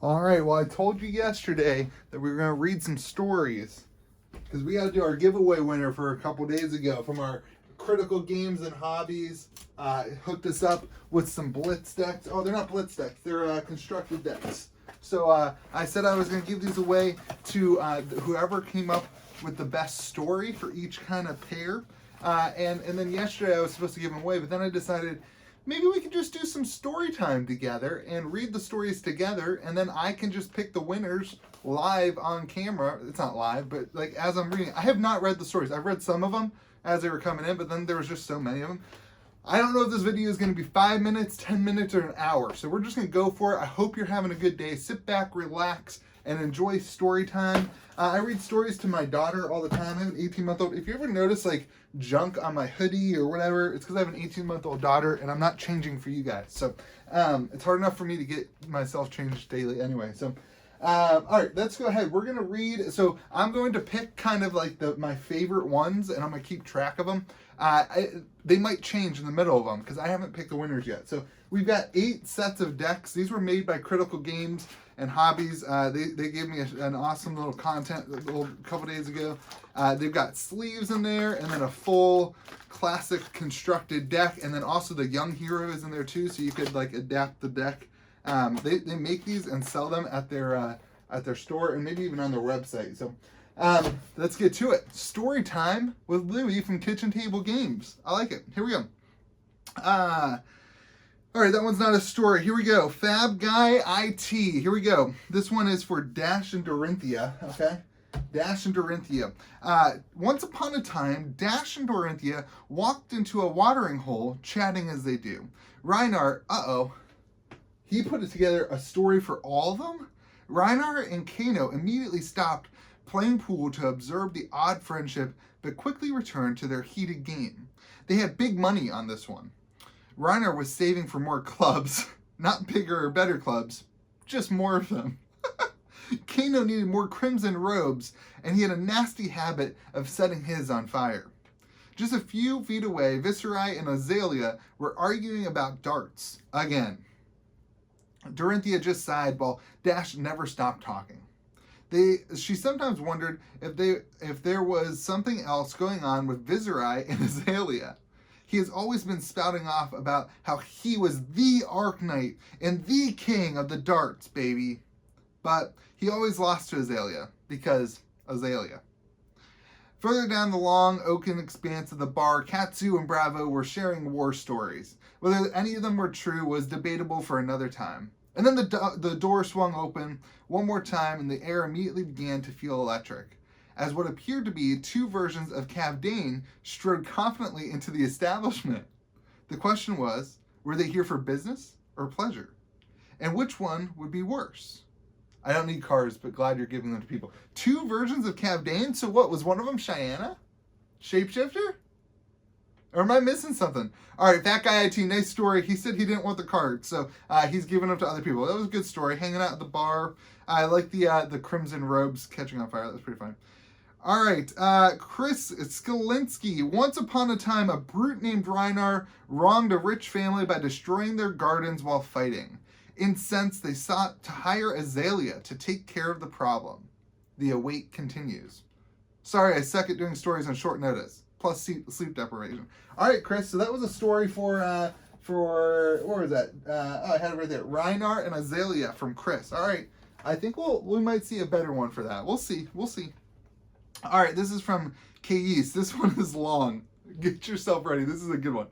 All right, well, I told you yesterday that we were going to read some stories because we got to do our giveaway winner for a couple days ago from our critical games and hobbies. Hooked us up with some blitz decks. Oh, they're not blitz decks, they're constructed decks. So I said I was going to give these away to whoever came up with the best story for each kind of pair. And then yesterday I was supposed to give them away, but then I decided maybe we could just do some story time together and read the stories together, and then I can just pick the winners live on camera. It's not live, but like as I'm reading. I have not read the stories. I've read some of them as they were coming in, but then there was just so many of them. I don't know if this video is going to be 5 minutes, 10 minutes, or an hour, so we're just going to go for it. I hope you're having a good day. Sit back, relax, and enjoy story time. I read stories to my daughter all the time. I have an 18-month-old. If you ever notice like junk on my hoodie or whatever, it's because I have an 18-month-old daughter and I'm not changing for you guys. So it's hard enough for me to get myself changed daily anyway. So all right, let's go ahead. We're going to read. So I'm going to pick kind of like my favorite ones, and I'm going to keep track of them. They might change in the middle of them because I haven't picked the winners yet. So we've got 8 sets of decks. These were made by Critical Games and Hobbies. They gave me an awesome little content a couple days ago. They've got sleeves in there, and then a full classic constructed deck, and then also the young hero is in there too, so you could like adapt the deck. They make these and sell them at their store and maybe even on their website. So let's get to it. Story time with Louie from Kitchen Table Games. I like it. Here we go. All right, that one's not a story. Here we go. Fab Guy IT. Here we go. This one is for Dash and Dorinthia. Okay, Dash and Dorinthia. Once upon a time, Dash and Dorinthia walked into a watering hole, chatting as they do. Reinar, he put it together a story for all of them? Reinar and Kano immediately stopped playing pool to observe the odd friendship, but quickly returned to their heated game. They had big money on this one. Reinar was saving for more clubs, not bigger or better clubs, just more of them. Kano needed more crimson robes, and he had a nasty habit of setting his on fire. Just a few feet away, Viserai and Azalea were arguing about darts again. Dorinthia just sighed while Dash never stopped talking. She sometimes wondered if there was something else going on with Viserai and Azalea. He has always been spouting off about how he was the Arc Knight and the king of the darts, baby. But he always lost to Azalea, because Azalea. Further down the long oaken expanse of the bar, Katsu and Bravo were sharing war stories. Whether any of them were true was debatable for another time. And then the door swung open one more time, and the air immediately began to feel electric, as what appeared to be 2 versions of Cavdane strode confidently into the establishment. The question was, were they here for business or pleasure? And which one would be worse? I don't need cars, but glad you're giving them to people. 2 versions of Cavdane? So what, was one of them Cheyenne? Shapeshifter? Or am I missing something? All right, that guy IT, nice story. He said he didn't want the card, so he's giving them to other people. That was a good story. Hanging out at the bar. I like the crimson robes catching on fire. That was pretty fun. All right, Chris Skalinsky. Once upon a time, a brute named Reinar wronged a rich family by destroying their gardens while fighting. Incensed, they sought to hire Azalea to take care of the problem. The await continues. Sorry, I suck at doing stories on short notice, plus sleep deprivation. All right, Chris, so that was a story for what was that? I had it right there. Reinar and Azalea from Chris. All right, I think we might see a better one for that. We'll see. All right, this is from Case. This one is long. Get yourself ready. This is a good one.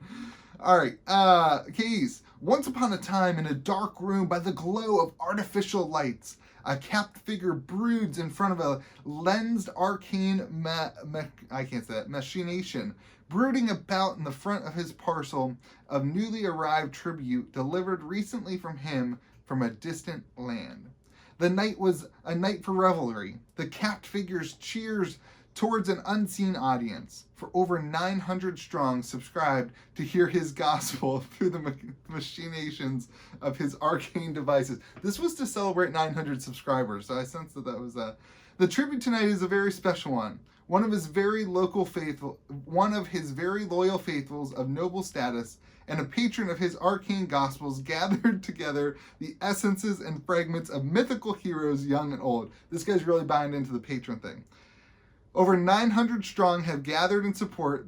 All right, Case. Once upon a time, in a dark room by the glow of artificial lights, a capped figure broods in front of a lensed arcane machination, brooding about in the front of his parcel of newly arrived tribute delivered recently from him from a distant land. The night was a night for revelry. The capped figure's cheers towards an unseen audience, for over 900 strong subscribed to hear his gospel through the machinations of his arcane devices. This was to celebrate 900 subscribers, so I sense that was the tribute tonight is a very special one one of his very loyal faithfuls of noble status, and a patron of his arcane gospels, gathered together the essences and fragments of mythical heroes young and old. This guy's really buying into the patron thing. Over 900 strong have gathered in support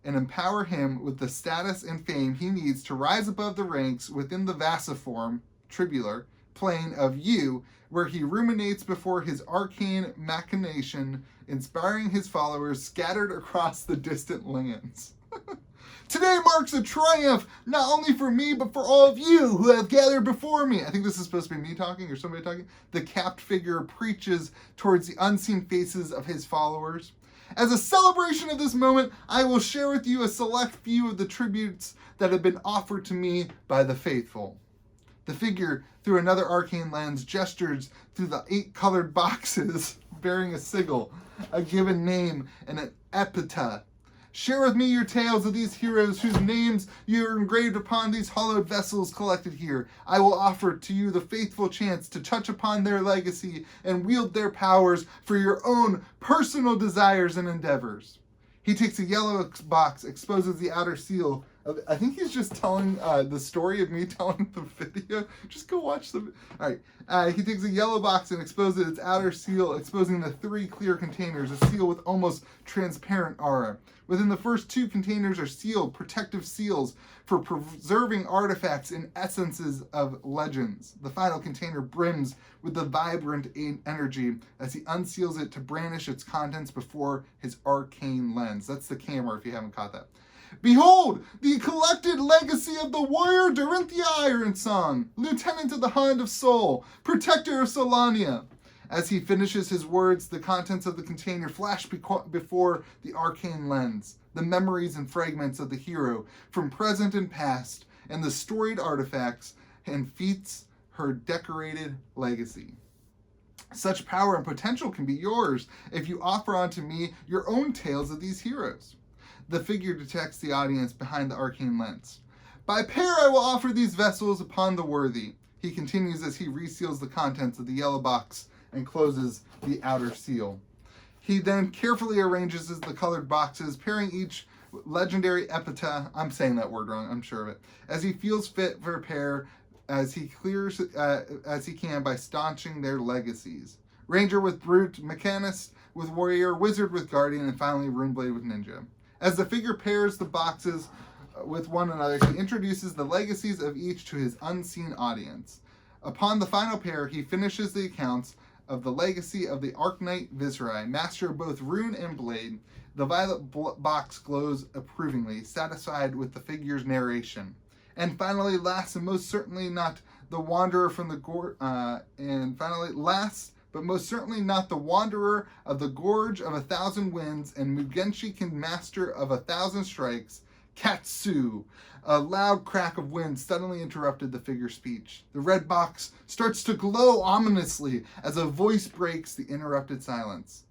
and empower him with the status and fame he needs to rise above the ranks within the vasiform, tribular, plane of you, where he ruminates before his arcane machination, inspiring his followers scattered across the distant lands. Today marks a triumph, not only for me, but for all of you who have gathered before me. I think this is supposed to be me talking or somebody talking. The capped figure preaches towards the unseen faces of his followers. As a celebration of this moment, I will share with you a select few of the tributes that have been offered to me by the faithful. The figure, through another arcane lens, gestures through the 8 colored boxes bearing a sigil, a given name, and an epitaph. Share with me your tales of these heroes whose names you are engraved upon these hollowed vessels collected here. I will offer to you the faithful chance to touch upon their legacy and wield their powers for your own personal desires and endeavors. He takes a yellow box, exposes the outer seal. I think he's just telling the story of me telling the video. Just go watch the... All right. He takes a yellow box and exposes its outer seal, exposing the 3 clear containers, a seal with almost transparent aura. Within the first 2 containers are sealed protective seals for preserving artifacts and essences of legends. The final container brims with the vibrant energy as he unseals it to brandish its contents before his arcane lens. That's the camera if you haven't caught that. Behold, the collected legacy of the warrior Dorinthia Ironsong, lieutenant of the Hand of Soul, protector of Solania. As he finishes his words, the contents of the container flash before the arcane lens, the memories and fragments of the hero from present and past, and the storied artifacts and feats her decorated legacy. Such power and potential can be yours if you offer unto me your own tales of these heroes. The figure detects the audience behind the arcane lens. By pair I will offer these vessels upon the worthy. He continues as he reseals the contents of the yellow box and closes the outer seal. He then carefully arranges the colored boxes, pairing each legendary epitaph, I'm saying that word wrong, I'm sure of it, as he feels fit for a pair, as he clears as he can by staunching their legacies. Ranger with Brute, Mechanist with Warrior, Wizard with Guardian, and finally Runeblade with Ninja. As the figure pairs the boxes with one another, he introduces the legacies of each to his unseen audience. Upon the final pair, he finishes the accounts of the legacy of the Arknight Viserai, master of both rune and blade. The violet box glows approvingly, satisfied with the figure's narration. And finally, last but most certainly not the wanderer of the Gorge of 1,000 Winds and Mugenshikin master of 1,000 Strikes, Katsu. A loud crack of wind suddenly interrupted the figure's speech. The red box starts to glow ominously as a voice breaks the interrupted silence.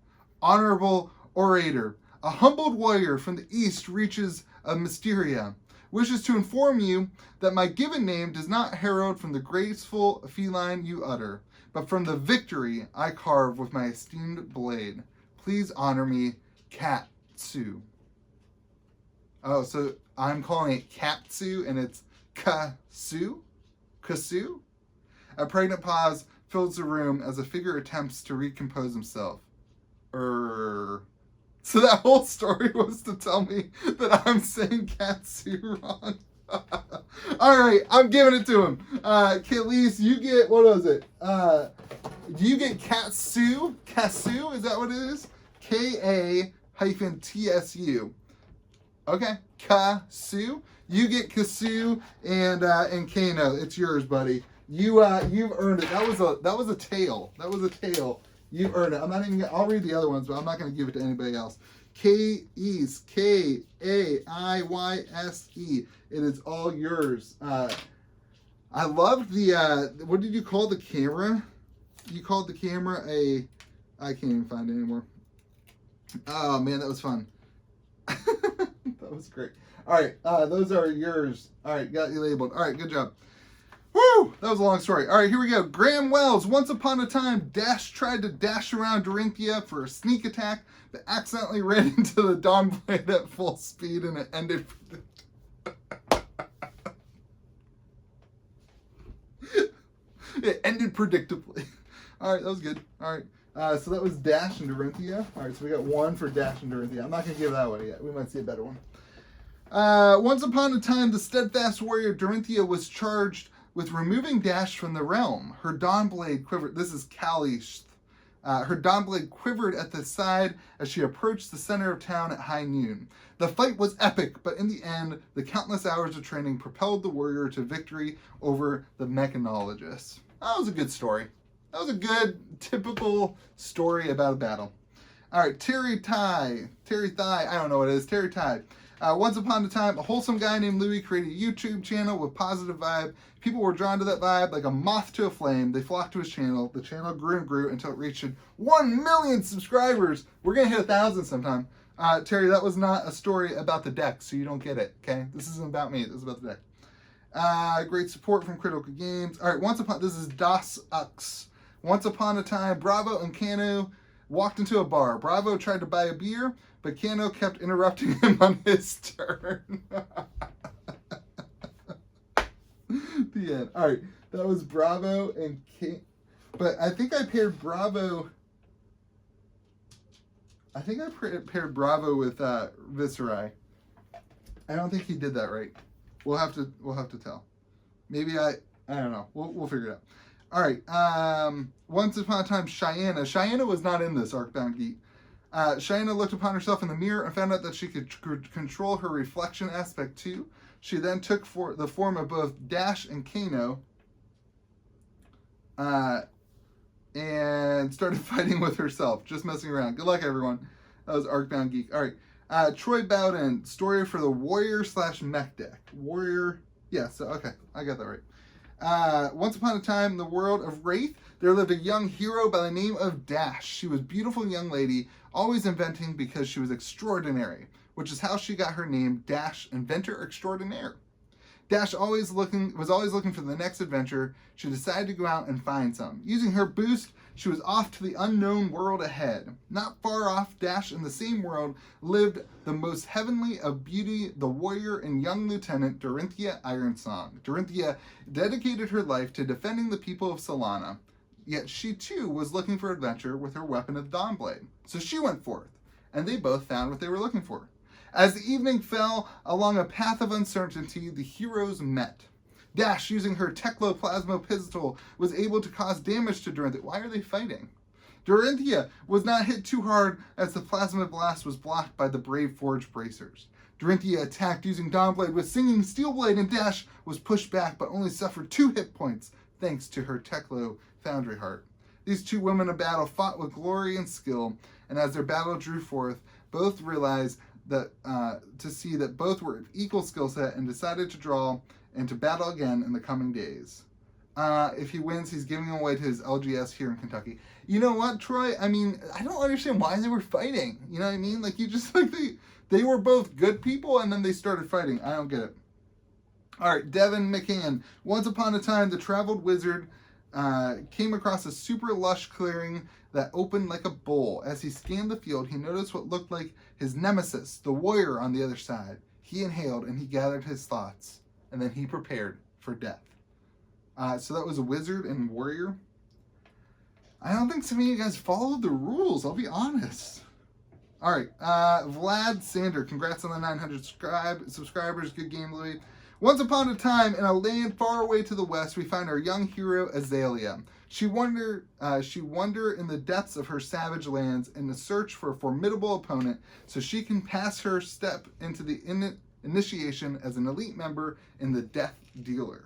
Honorable orator, a humbled warrior from the east reaches of Mysteria, wishes to inform you that my given name does not herald from the graceful feline you utter, but from the victory I carve with my esteemed blade. Please honor me, Katsu. Oh, so I'm calling it Katsu and it's Kasu? Kasu? A pregnant pause fills the room as a figure attempts to recompose himself. So that whole story was to tell me that I'm saying Katsu wrong. Alright, I'm giving it to him. Kayleese, you get, what was it? Do you get Katsu? Kasu, is that what it is? K-A-T-S-U. Okay, Kasu. You get Kasu and Kano. It's yours, buddy. You've earned it. That was a tail. That was a tail. You've earned it. I'm not even. I'll read the other ones, but I'm not going to give it to anybody else. Kaise, K-A-I-Y-S-E. It is all yours. I loved the. What did you call the camera? You called the camera a. I can't even find it anymore. Oh man, that was fun. That was great. All right, those are yours. All right, got you labeled. All right, good job. Woo! That was a long story. All right, here we go. Graham Wells. Once upon a time, Dash tried to dash around Dorinthia for a sneak attack, but accidentally ran into the Dawnblade at full speed, and it ended. It ended predictably. All right, that was good. All right, so that was Dash and Dorinthia. All right, so we got one for Dash and Dorinthia. I'm not going to give that one yet. We might see a better one. Once upon a time, the steadfast warrior Dorinthia was charged with removing Dash from the realm. Her Dawnblade quivered. This is Kali. Her Dawnblade quivered at the side as she approached the center of town at high noon. The fight was epic, but in the end, the countless hours of training propelled the warrior to victory over the mechanologist. That was a good story. That was a good, typical story about a battle. All right, Terry Thai, I don't know what it is, Terry Thai. Once upon a time, a wholesome guy named Louis created a YouTube channel with positive vibe. People were drawn to that vibe like a moth to a flame. They flocked to his channel. The channel grew and grew until it reached 1 million subscribers. We're going to hit 1,000 sometime. Terry, that was not a story about the deck, so you don't get it, okay? This isn't about me. This is about the deck. Great support from Critical Games. All right, this is Das Ux. Once upon a time, Bravo and Kano walked into a bar. Bravo tried to buy a beer, but Kano kept interrupting him on his turn. The end. All right, that was Bravo and Kano. But I think I paired Bravo. I think I paired Bravo with Viserai. I don't think he did that right. We'll have to tell. Maybe I don't know. We'll figure it out. All right. Once upon a time, Cheyenne. Cheyenne was not in this Arcbound Geek. Cheyenne looked upon herself in the mirror and found out that she could control her reflection aspect too. She then took the form of both Dash and Kano, and started fighting with herself, just messing around. Good luck, everyone. That was Arcbound Geek. All right. Troy Bowden, story for the Warrior/Mech deck. Warrior. Yeah. So okay, I got that right. Once upon a time, in the world of Wraith, there lived a young hero by the name of Dash. She was a beautiful young lady, always inventing because she was extraordinary, which is how she got her name, Dash, Inventor Extraordinaire. Dash was always looking for the next adventure. She decided to go out and find some. Using her boost, she was off to the unknown world ahead. Not far off, Dash in the same world lived the most heavenly of beauty, the warrior and young lieutenant Dorinthia Ironsong. Dorinthia dedicated her life to defending the people of Solana. Yet she too was looking for adventure with her weapon of Dawnblade. So she went forth, and they both found what they were looking for. As the evening fell along a path of uncertainty, the heroes met. Dash, using her Tecloplasma pistol, was able to cause damage to Dorinthia. Why are they fighting? Dorinthia was not hit too hard as the plasma blast was blocked by the Brave Forge bracers. Dorinthia attacked using Dawnblade with Singing Steelblade, and Dash was pushed back but only suffered 2 hit points thanks to her Teclo Foundry Heart. These two women of battle fought with glory and skill, and as their battle drew forth, both realized that to see that both were of equal skill set and decided to draw and to battle again in the coming days. If he wins, he's giving away to his LGS here in Kentucky. You know what, Troy? I mean, I don't understand why they were fighting. You know what I mean? Like, you just, like, they were both good people, and then they started fighting. I don't get it. All right, Devin McCann. Once upon a time, the traveled wizard came across a super lush clearing that opened like a bowl. As he scanned the field, he noticed what looked like his nemesis, the warrior, on the other side. He inhaled, and he gathered his thoughts, and then he prepared for death. So that was a wizard and warrior. I don't think some of you guys followed the rules, I'll be honest. All right, Vlad Sander, congrats on the 900 subscribers. Good game, Louis. Once upon a time, in a land far away to the west, we find our young hero, Azalea. She wander in the depths of her savage lands in the search for a formidable opponent so she can pass her step into the initiation as an elite member in the Death Dealer.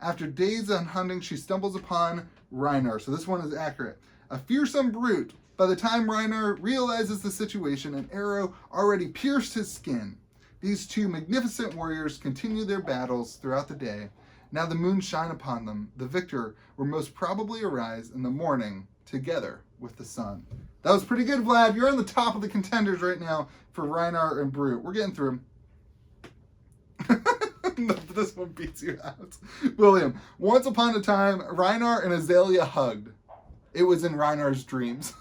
After days on hunting, she stumbles upon Reinar. So this one is accurate. A fearsome brute. By the time Reinar realizes the situation, an arrow already pierced his skin. These two magnificent warriors continue their battles throughout the day. Now the moon shine upon them. The victor will most probably arise in the morning together with the sun. That was pretty good, Vlad. You're on the top of the contenders right now for Reinar and Brute. We're getting through them. This one beats you out. William, once upon a time, Reinar and Azalea hugged. It was in Reinar's dreams.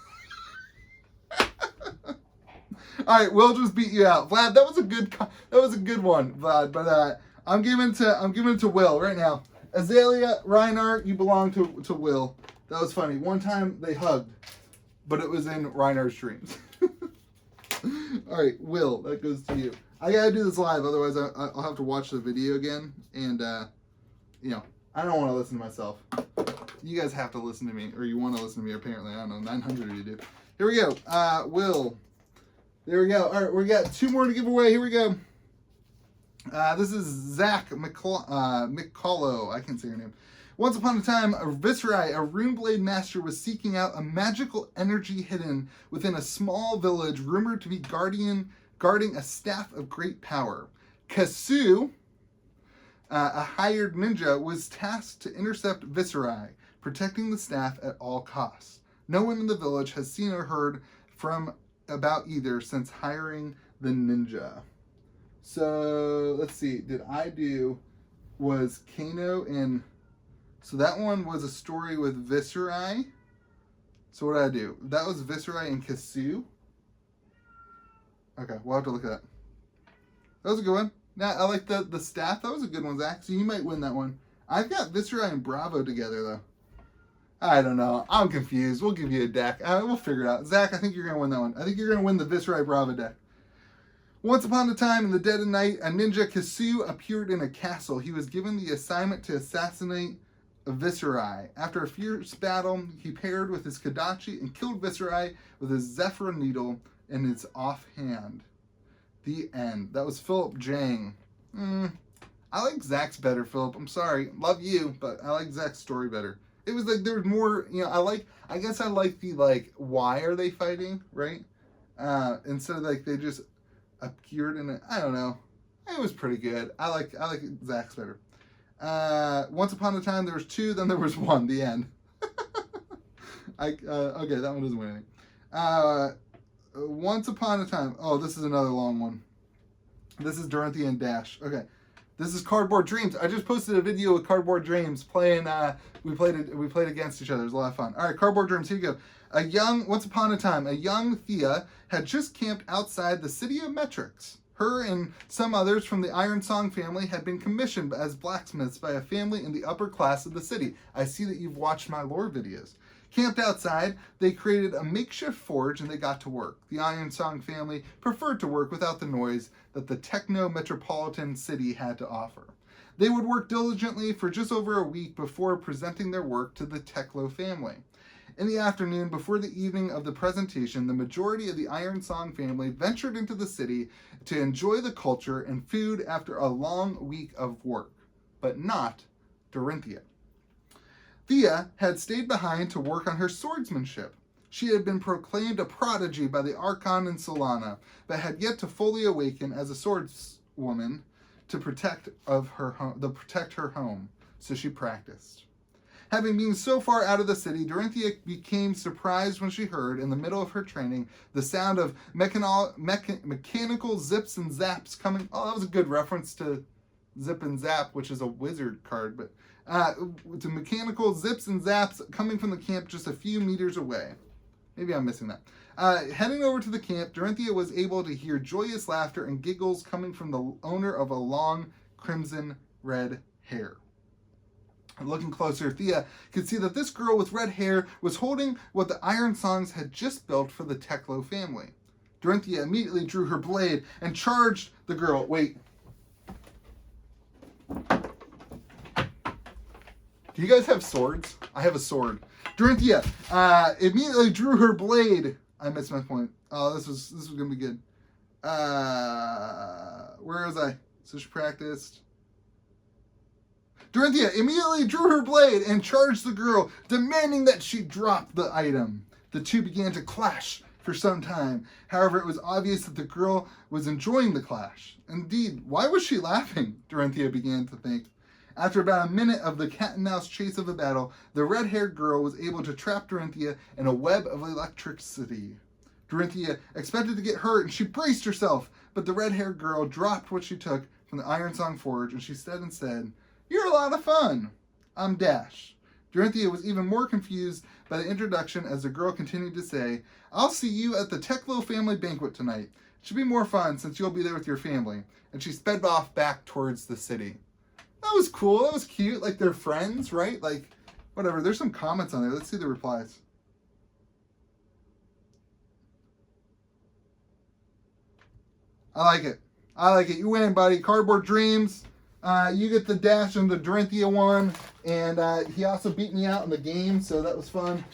All right, Will just beat you out. Vlad, that was a good one, Vlad. But I'm giving it to Will right now. Azalea, Reinar, you belong to Will. That was funny. One time they hugged, but it was in Reinar's dreams. All right, Will, that goes to you. I gotta do this live, otherwise I'll have to watch the video again, and you know, I don't want to listen to myself. You guys have to listen to me, or you want to listen to me. Apparently, I don't know. 900 of you do. Here we go. Will. There we go. All right, we got 2 more to give away. Here we go. This is Zach McCullough. I can't say your name. Once upon a time, Viserai, a runeblade master, was seeking out a magical energy hidden within a small village rumored to be guarding a staff of great power. Kasu, a hired ninja, was tasked to intercept Viserai, protecting the staff at all costs. No one in the village has seen or heard from about either since hiring the ninja. So let's see. Was Kano and... So that one was a story with Viserai. So what did I do? That was Viserai and Kasu. Okay, we'll have to look at that. That was a good one. Now, I like the staff. That was a good one, Zach. So you might win that one. I've got Viserai and Bravo together, though. I don't know. I'm confused. We'll give you a deck. We'll figure it out. Zach, I think you're going to win that one. I think you're going to win the Viserai Bravo deck. Once upon a time, in the dead of night, a ninja Kasu appeared in a castle. He was given the assignment to assassinate Viserai. After a fierce battle, he paired with his Kadachi and killed Viserai with his Zephyr needle in his offhand. The end. That was Philip Jang. I like Zach's better, Philip. I'm sorry. Love you, but I like Zach's story better. It was like there was more, you know, I guess I like the, like, why are they fighting, right? Instead of, like, they just appeared in it. I don't know. It was pretty good. I like Zach's better. Once upon a time there was 2, then there was 1. The end. Okay, that one doesn't win anything. Once upon a time. Oh, this is another long one. This is Dorinthia and Dash. Okay. This is Cardboard Dreams. I just posted a video with Cardboard Dreams playing. We played against each other. It was a lot of fun. All right, Cardboard Dreams. Here you go. Once upon a time, a young Thea had just camped outside the city of Metrix. Her and some others from the Iron Song family had been commissioned as blacksmiths by a family in the upper class of the city. I see that you've watched my lore videos. Camped outside, they created a makeshift forge and they got to work. The Iron Song family preferred to work without the noise that the techno-metropolitan city had to offer. They would work diligently for just over a week before presenting their work to the Teklo family. In the afternoon, before the evening of the presentation, the majority of the Iron Song family ventured into the city to enjoy the culture and food after a long week of work. But not Dorinthia. Thea had stayed behind to work on her swordsmanship. She had been proclaimed a prodigy by the Archon and Solana, but had yet to fully awaken as a swordswoman to protect her home, so she practiced. Having been so far out of the city, Dorinthia became surprised when she heard, in the middle of her training, the sound of mechanical zips and zaps coming. Oh, that was a good reference to Zip and Zap, which is a wizard card, but to mechanical zips and zaps coming from the camp just a few meters away. Maybe I'm missing that. Heading over to the camp, Dorinthia was able to hear joyous laughter and giggles coming from the owner of a long crimson red hair. Looking closer, Thea could see that this girl with red hair was holding what the Iron Songs had just built for the Teklo family. Dorinthia immediately drew her blade and charged the girl. Wait. Do you guys have swords? I have a sword. Dorinthia immediately drew her blade. I missed my point. Oh, this was gonna be good. Where was I? So she practiced. Dorinthia immediately drew her blade and charged the girl, demanding that she drop the item. The two began to clash for some time. However, it was obvious that the girl was enjoying the clash. Indeed, why was she laughing? Dorinthia began to think. After about a minute of the cat and mouse chase of the battle, the red-haired girl was able to trap Dorinthia in a web of electricity. Dorinthia expected to get hurt and she braced herself, but the red-haired girl dropped what she took from the Iron Song Forge, and she stood and said, "You're a lot of fun. I'm Dash." Dorinthia was even more confused by the introduction as the girl continued to say, "I'll see you at the Teklo family banquet tonight. It should be more fun since you'll be there with your family." And she sped off back towards the city. That was cool. That was cute. Like, they're friends, right? Like, whatever. There's some comments on there. Let's see the replies. I like it. I like it. You win, buddy. Cardboard Dreams. You get the Dash and the Dorinthia one. And he also beat me out in the game, so that was fun.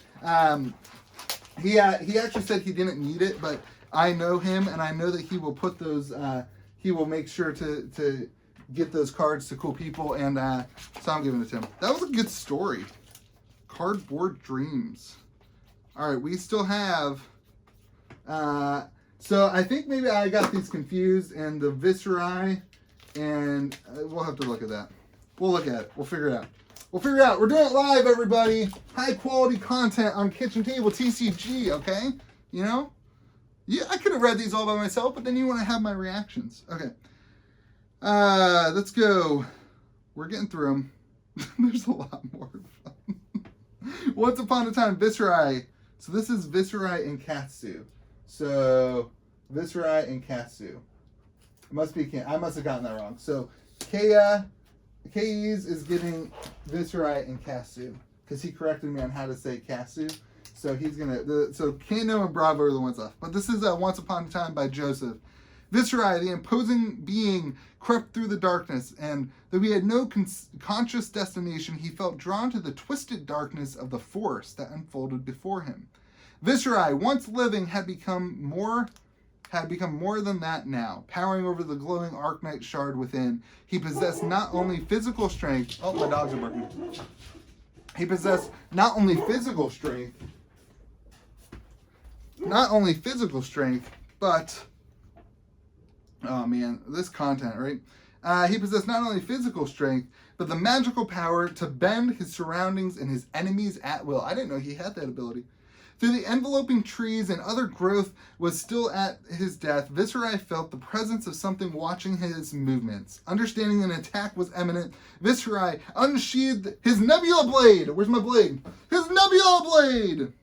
He actually said he didn't need it, but I know him, and I know that he will put those... he will make sure to get those cards to cool people, and so I'm giving it to him. That was a good story. Cardboard Dreams. All right, we still have... so I think maybe I got these confused, and the Visceri, and we'll have to look at that. We'll look at it. We'll figure it out. We'll figure it out. We're doing it live, everybody. High quality content on Kitchen Table TCG, okay? You know? Yeah, I could have read these all by myself, but then you want to have my reactions. Okay. Let's go. We're getting through them. There's a lot more fun. Once upon a time, Visceri. So this is Visceri and Katsu. So, Visceri and Katsu. It must be, I must have gotten that wrong. So, Kei's is getting Visceri and Katsu. Because he corrected me on how to say Katsu. So he's gonna, so Kano and Bravo are the ones left. But this is Once Upon a Time by Joseph. Visceri, the imposing being, crept through the darkness, and though he had no conscious destination, he felt drawn to the twisted darkness of the forest that unfolded before him. Visceri, once living, had become more than that now. Powering over the glowing Arknite shard within, he possessed not only physical strength... Oh, my dogs are barking. He possessed not only physical strength, but... Oh, man, this content, right? He possessed not only physical strength, but the magical power to bend his surroundings and his enemies at will. I didn't know he had that ability. Through the enveloping trees and other growth was still at his death, Visceri felt the presence of something watching his movements. Understanding an attack was imminent, Visceri unsheathed his Nebula Blade. Where's my blade? His Nebula Blade!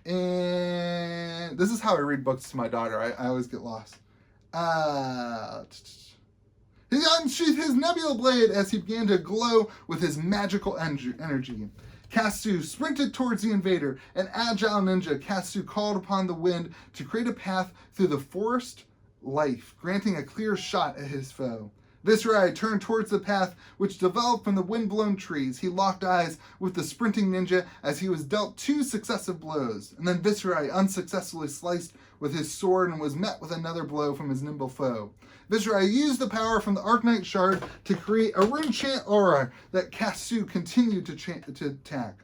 And this is how I read books to my daughter. I always get lost. He unsheathed his Nebula Blade as he began to glow with his magical energy. Katsu sprinted towards the invader. An agile ninja, Katsu called upon the wind to create a path through the forest life, granting a clear shot at his foe. Visceri turned towards the path which developed from the wind-blown trees. He locked eyes with the sprinting ninja as he was dealt 2 successive blows. And then Visceri unsuccessfully sliced with his sword and was met with another blow from his nimble foe. Visceri used the power from the Arknite shard to create a rune chant aura that Katsu continued to attack.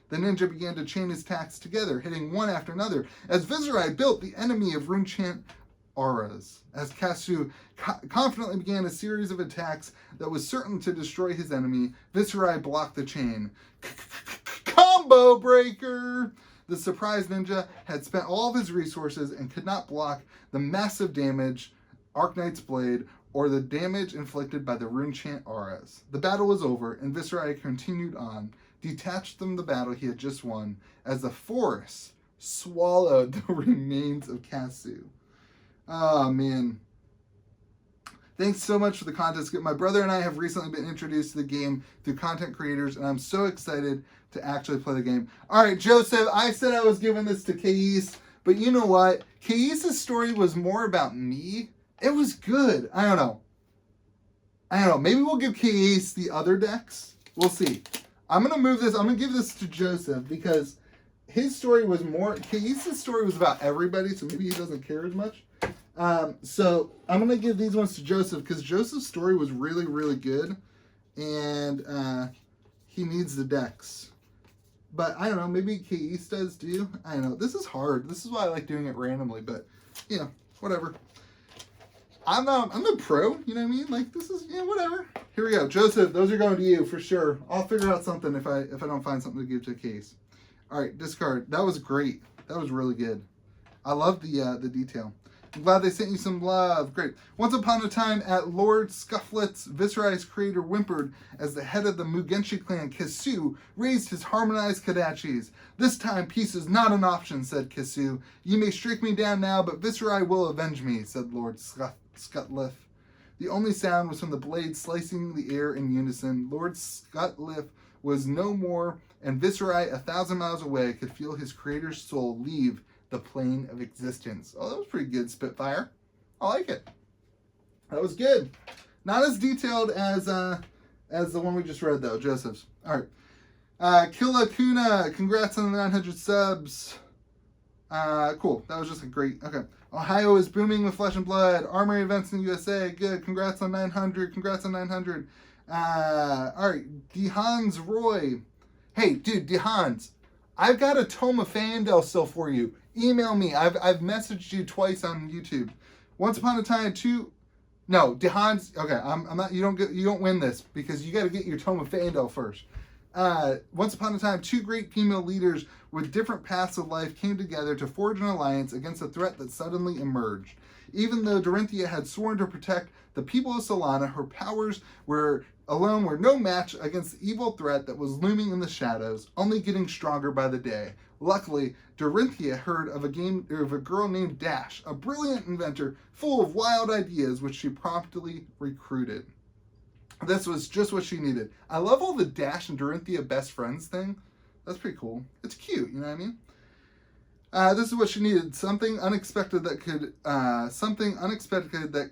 The ninja began to chain his attacks together, hitting one after another, as Visceri built the enemy of rune chant auras. As Katsu confidently began a series of attacks that was certain to destroy his enemy, Visceri blocked the chain. Combo breaker! The surprised ninja had spent all of his resources and could not block the massive damage Arknite's blade or the damage inflicted by the rune chant auras. The battle was over, and Visceri continued on, detached from the battle he had just won, as the forest swallowed the remains of Katsu. Oh, man. Thanks so much for the contest. My brother and I have recently been introduced to the game through content creators, and I'm so excited to actually play the game. All right, Joseph, I said I was giving this to Kais, but you know what? Kais' story was more about me. It was good. I don't know. Maybe we'll give Kais the other decks. We'll see. I'm going to move this. I'm going to give this to Joseph because his story was more... Kais' story was about everybody, so maybe he doesn't care as much. So I'm going to give these ones to Joseph because Joseph's story was really, really good. And he needs the decks. But I don't know, maybe Kais does too. I don't know. This is hard. This is why I like doing it randomly, but you know, whatever. I'm a pro, you know what I mean? Like this is, whatever. Here we go. Joseph, those are going to you for sure. I'll figure out something if I don't find something to give to Kais. All right, discard. That was great. That was really good. I love the detail. I'm glad they sent you some love. Great. Once upon a time at Lord Scufflet's, Viserai's creator whimpered as the head of the Mugenshi clan, Kisu, raised his harmonized Kodachis. This time peace is not an option, said Kisu. You may strike me down now, but Viserai will avenge me, said Lord Scutlif. The only sound was from the blade slicing the air in unison. Lord Scutlif was no more, and Viserai, 1,000 miles away, could feel his creator's soul leave the plane of existence. Oh, that was pretty good, Spitfire. I like it. That was good. Not as detailed as the one we just read, though, Joseph's. All right. Killa Kuna, congrats on the 900 subs. Cool. That was just a great, okay. Ohio is booming with Flesh and Blood. Armory events in the USA. Good. Congrats on 900. Congrats on 900. All right. Dehans Roy. Hey, dude, Dehans. I've got a tome of Fandel still for you. Email me. I've messaged you twice on YouTube. Once upon a time, no, Dehans. Okay, I'm not. You don't win this because you got to get your tome of Fandel first. Once upon a time, two great female leaders with different paths of life came together to forge an alliance against a threat that suddenly emerged. Even though Dorinthia had sworn to protect the people of Solana, her powers alone were no match against the evil threat that was looming in the shadows, only getting stronger by the day. Luckily, Dorinthia heard of a girl named Dash, a brilliant inventor full of wild ideas, which she promptly recruited. This was just what she needed. I love all the Dash and Dorinthia best friends thing. That's pretty cool. It's cute, you know what I mean? This is what she needed: something unexpected that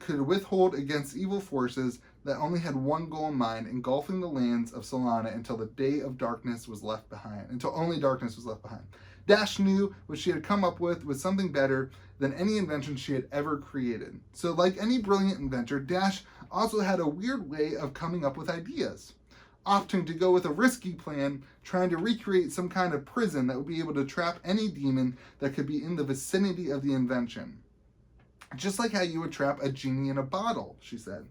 could withhold against evil forces that only had one goal in mind: engulfing the lands of Solana until the day of darkness was left behind. Until only darkness was left behind. Dash knew what she had come up with was something better than any invention she had ever created. So, like any brilliant inventor, Dash also had a weird way of coming up with ideas, opting to go with a risky plan, trying to recreate some kind of prison that would be able to trap any demon that could be in the vicinity of the invention. Just like how you would trap a genie in a bottle, she said.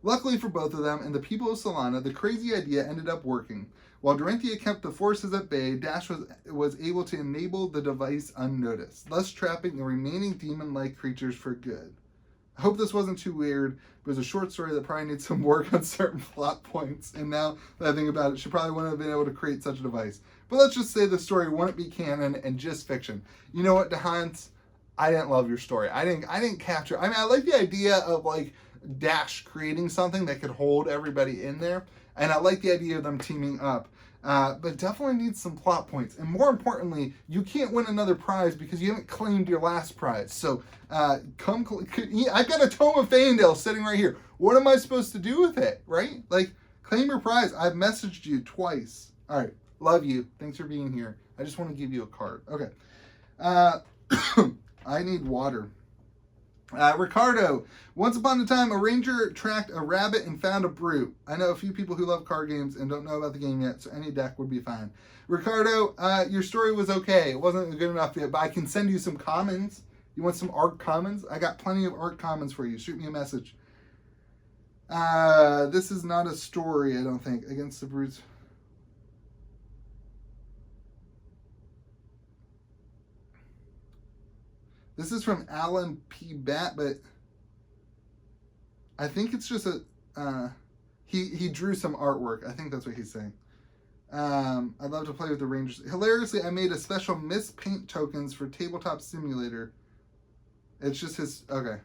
Luckily for both of them and the people of Solana, the crazy idea ended up working. While Dorinthia kept the forces at bay, Dash was able to enable the device unnoticed, thus trapping the remaining demon-like creatures for good. I hope this wasn't too weird. It was a short story that probably needs some work on certain plot points, and now that I think about it, she probably wouldn't have been able to create such a device. But let's just say the story wouldn't be canon and just fiction. You know what, DeHans? I didn't love your story. I didn't capture. I mean, I like the idea of like Dash creating something that could hold everybody in there, and I like the idea of them teaming up. But definitely needs some plot points. And more importantly, you can't win another prize because you haven't claimed your last prize. So I've got a tome of Fandel sitting right here. What am I supposed to do with it, right? Like, claim your prize. I've messaged you twice. All right. Love you. Thanks for being here. I just want to give you a card. Okay. I need water. Ricardo, once upon a time, a ranger tracked a rabbit and found a brute. I know a few people who love card games and don't know about the game yet, so any deck would be fine. Ricardo, your story was okay. It wasn't good enough yet, but I can send you some commons. You want some art commons? I got plenty of art commons for you. Shoot me a message. This is not a story, I don't think. Against the brutes. This is from Alan P. Batt, but I think it's just he drew some artwork. I think that's what he's saying. I'd love to play with the Rangers. Hilariously, I made a special Miss Paint tokens for Tabletop Simulator. It's just his, okay.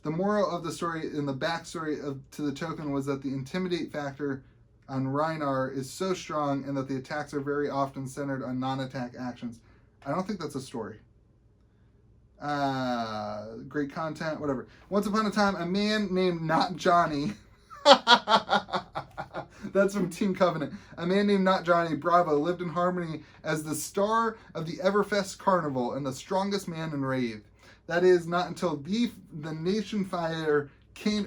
The moral of the story in the backstory to the token was that the intimidate factor on Rhinar is so strong and that the attacks are very often centered on non-attack actions. I don't think that's a story. Great content, whatever. Once upon a time, a man named Not Johnny. That's from Team Covenant. A man named Not Johnny Bravo lived in harmony as the star of the Everfest Carnival and the strongest man in Rave. That is, not until the nation fire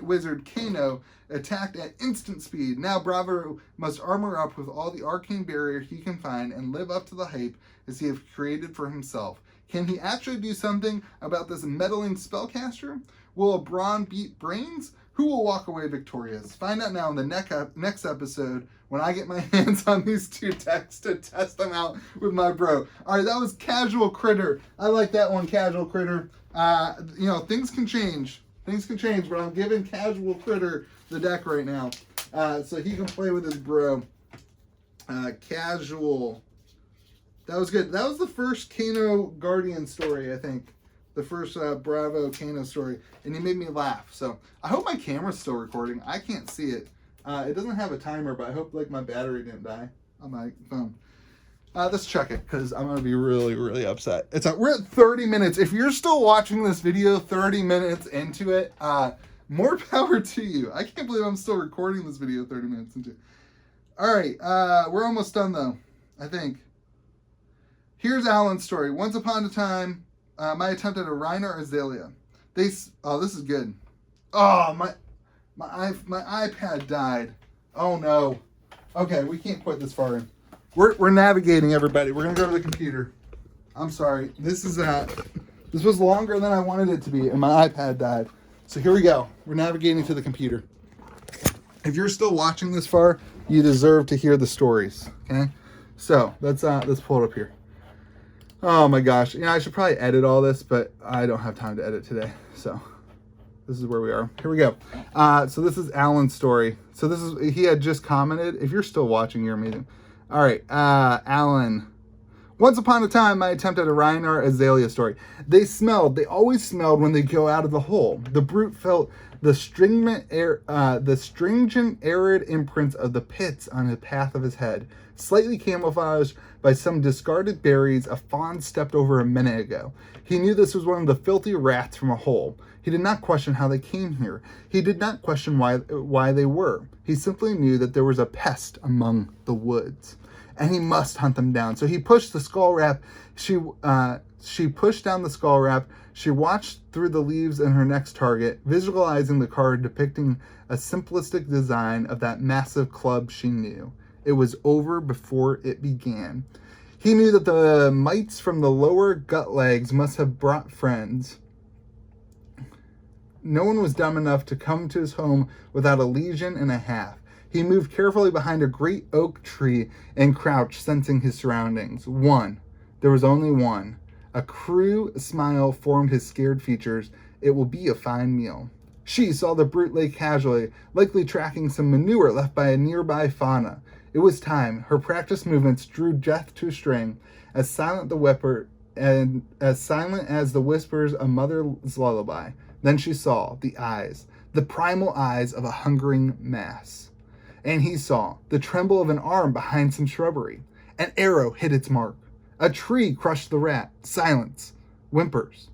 wizard Kano attacked at instant speed. Now Bravo must armor up with all the arcane barrier he can find and live up to the hype as he has created for himself. Can he actually do something about this meddling spellcaster? Will a brawn beat brains? Who will walk away victorious? Find out now in the next episode when I get my hands on these 2 decks to test them out with my bro. All right, that was Casual Critter. I like that one, Casual Critter. You know, things can change. Things can change, but I'm giving Casual Critter the deck right now so he can play with his bro. Casual. That was good. That was the first Kano Guardian story, I think. The first Bravo Kano story, and he made me laugh. So I hope my camera's still recording. I can't see it. It doesn't have a timer, but I hope like my battery didn't die on my phone. Let's check it because I'm gonna be really, really upset. We're at 30 minutes. If you're still watching this video 30 minutes into it, more power to you. I can't believe I'm still recording this video 30 minutes into it. All right, we're almost done though, I think. Here's Alan's story. Once upon a time, my attempt at a Reiner Azalea. Oh, this is good. Oh, my iPad died. Oh no. Okay, we can't put this far in. We're navigating, everybody. We're gonna go to the computer. I'm sorry. This was longer than I wanted it to be, and my iPad died. So here we go. We're navigating to the computer. If you're still watching this far, you deserve to hear the stories. Okay. So let's pull it up here. Oh my gosh. You know, I should probably edit all this, but I don't have time to edit today. So this is where we are. Here we go. So this is Alan's story. So he had just commented. If you're still watching, you're amazing. All right. Alan. Once upon a time, I attempted a Reiner Azalea story. They always smelled when they go out of the hole. The brute felt the stringent arid imprints of the pits on the path of his head, slightly camouflaged by some discarded berries a fawn stepped over a minute ago. He knew this was one of the filthy rats from a hole. He did not question how they came here. He did not question why they were. He simply knew that there was a pest among the woods, and he must hunt them down. So he pushed the skull wrap. She pushed down the skull wrap. She watched through the leaves in her next target, visualizing the card depicting a simplistic design of that massive club she knew. It was over before it began. He knew that the mites from the lower gut legs must have brought friends. No one was dumb enough to come to his home without a legion and a half. He moved carefully behind a great oak tree and crouched, sensing his surroundings. One. There was only one. A cruel smile formed his scared features. It will be a fine meal. She saw the brute lay casually, likely tracking some manure left by a nearby fauna. It was time. Her practiced movements drew death to a string, as silent as the whispers of mother's lullaby. Then she saw the eyes, the primal eyes of a hungering mass. And he saw the tremble of an arm behind some shrubbery. An arrow hit its mark. A tree crushed the rat. Silence. Whimpers.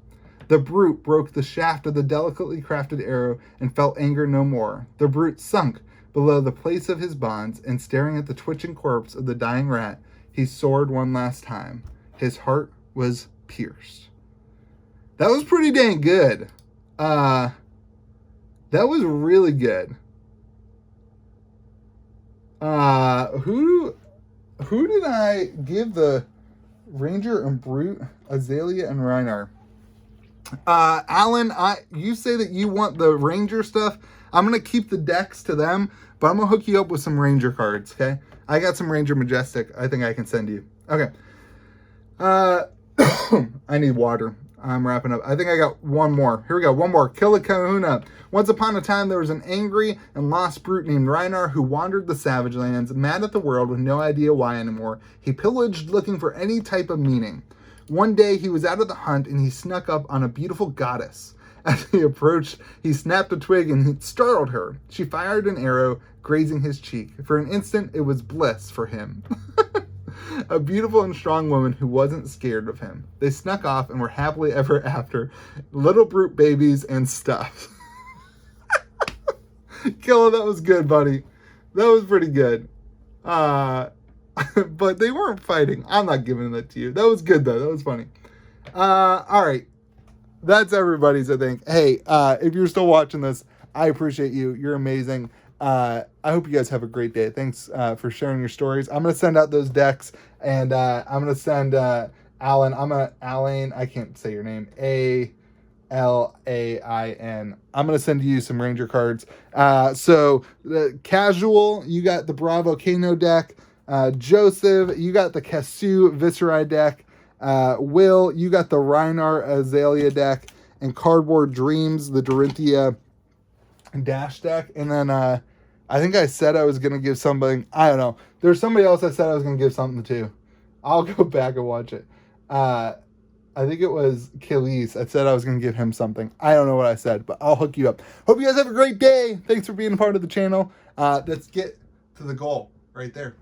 The brute broke the shaft of the delicately crafted arrow and felt anger no more. The brute sunk below the place of his bonds, and staring at the twitching corpse of the dying rat, he soared one last time. His heart was pierced. That was pretty dang good. That was really good. Who did I give the Ranger and Brute, Azalea and Reiner? Alan, you say that you want the Ranger stuff. I'm going to keep the decks to them, but I'm going to hook you up with some Ranger cards, okay? I got some Ranger Majestic I think I can send you. Okay. I need water. I'm wrapping up. I think I got one more. Here we go. One more. Kill a Kahuna. Once upon a time, there was an angry and lost brute named Reiner who wandered the savage lands, mad at the world with no idea why anymore. He pillaged looking for any type of meaning. One day, he was out of the hunt and he snuck up on a beautiful goddess. As he approached, he snapped a twig and he startled her. She fired an arrow, grazing his cheek. For an instant, it was bliss for him. A beautiful and strong woman who wasn't scared of him. They snuck off and were happily ever after. Little brute babies and stuff. Killa, that was good, buddy. That was pretty good. But they weren't fighting. I'm not giving that to you. That was good, though. That was funny. All right. That's everybody's, I think. Hey, if you're still watching this, I appreciate you. You're amazing. I hope you guys have a great day. Thanks for sharing your stories. I'm going to send out those decks, and I'm going to send Alan. Alan, I can't say your name. Lain. I'm going to send you some Ranger cards. So the casual, you got the Bravo Kano deck. Joseph, you got the Kasu Viscerai deck. Will, you got the Reinar Azalea deck. And Cardboard Dreams, the Dorinthia Dash deck. And then I think I said I was going to give something. I don't know. There's somebody else I said I was going to give something to. I'll go back and watch it. I think it was Achilles. I said I was going to give him something. I don't know what I said, but I'll hook you up. Hope you guys have a great day. Thanks for being a part of the channel. Let's get to the goal right there.